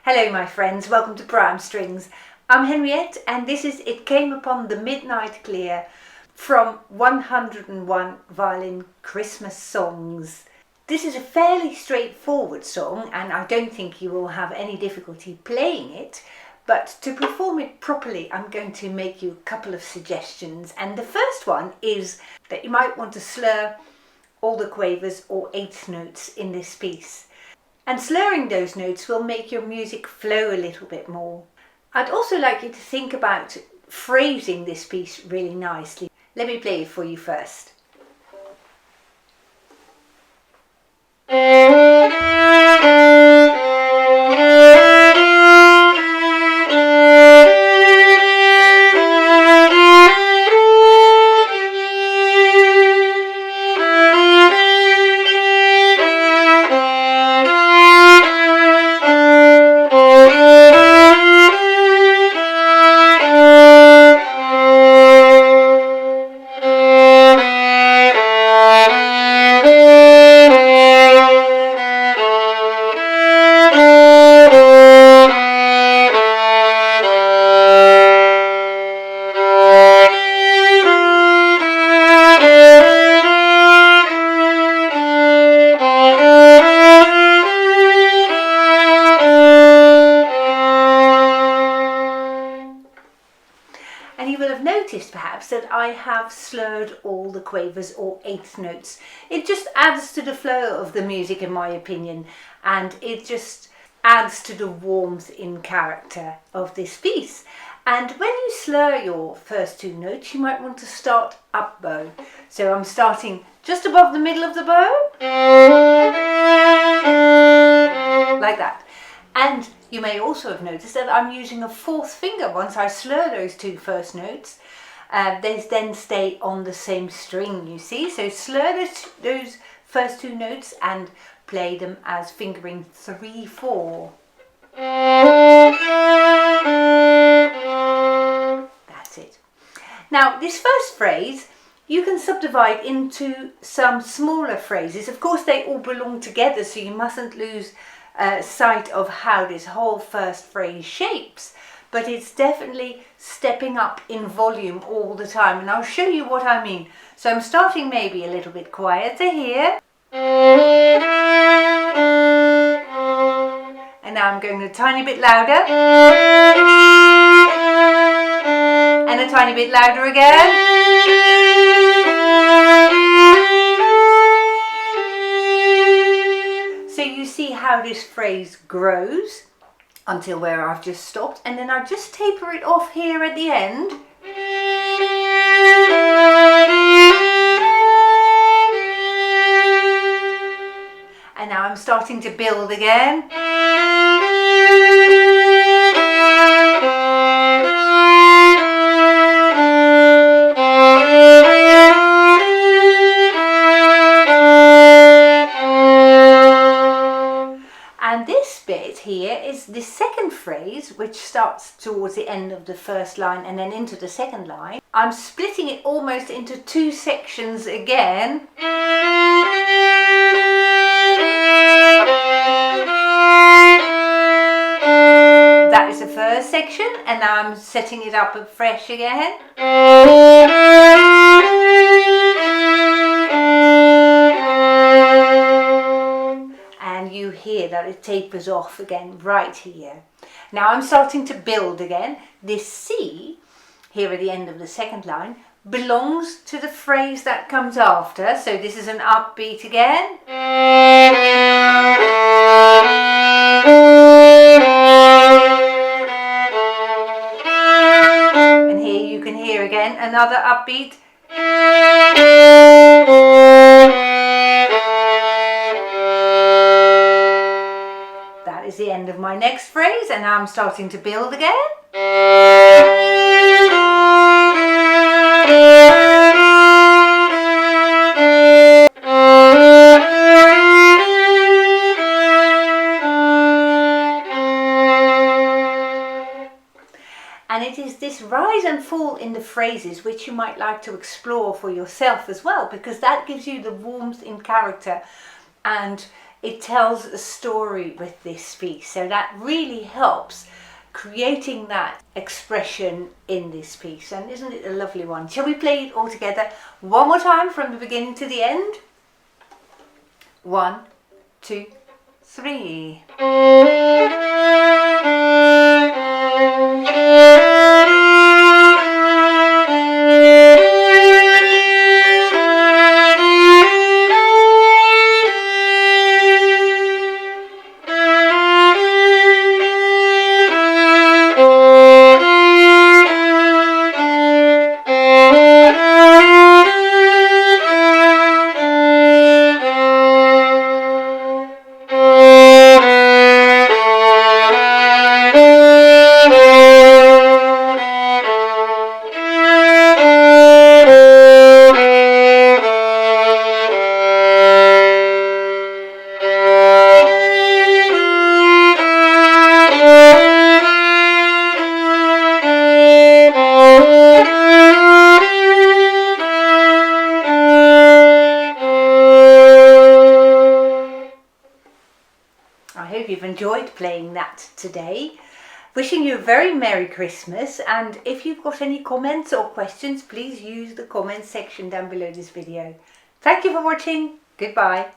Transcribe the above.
Hello my friends, welcome to Prime Strings. I'm Henriette and this is It Came Upon the Midnight Clear from 101 Violin Christmas Songs. This is a fairly straightforward song and I don't think you will have any difficulty playing it, but to perform it properly I'm going to make you a couple of suggestions, and the first one is that you might want to slur all the quavers or eighth notes in this piece. And slurring those notes will make your music flow a little bit more. I'd also like you to think about phrasing this piece really nicely. Let me play it for you first. And you will have noticed perhaps that I have slurred all the quavers or eighth notes. It just adds to the flow of the music in my opinion, and it just adds to the warmth in character of this piece. And when you slur your first two notes you might want to start up bow. So I'm starting just above the middle of the bow, like that. And you may also have noticed that I'm using a fourth finger once I slur those two first notes. They then stay on the same string, you see. So slur those first two notes and play them as fingering 3, 4. That's it. Now this first phrase you can subdivide into some smaller phrases. Of course they all belong together, so you mustn't lose sight of how this whole first phrase shapes, but it's definitely stepping up in volume all the time, and I'll show you what I mean. So I'm starting maybe a little bit quieter here, and now I'm going a tiny bit louder, and a tiny bit louder again. So you see how this phrase grows until where I've just stopped, and then I just taper it off here at the end. And now I'm starting to build again. And this bit here is the second phrase, which starts towards the end of the first line and then into the second line. I'm splitting it almost into two sections again. That is the first section, and now I'm setting it up afresh again. And you hear that it tapers off again right here. Now I'm starting to build again. This C here at the end of the second line belongs to the phrase that comes after, so this is an upbeat again. And here you can hear again another upbeat. That is the end of my next phrase, and now I'm starting to build again. And it is this rise and fall in the phrases which you might like to explore for yourself as well, because that gives you the warmth in character and it tells a story with this piece. So that really helps creating that expression in this piece. And isn't it a lovely one? Shall we play it all together one more time from the beginning to the end? 1, 2, 3. I hope you've enjoyed playing that today. Wishing you a very Merry Christmas, and if you've got any comments or questions, please use the comments section down below this video. Thank you for watching. Goodbye.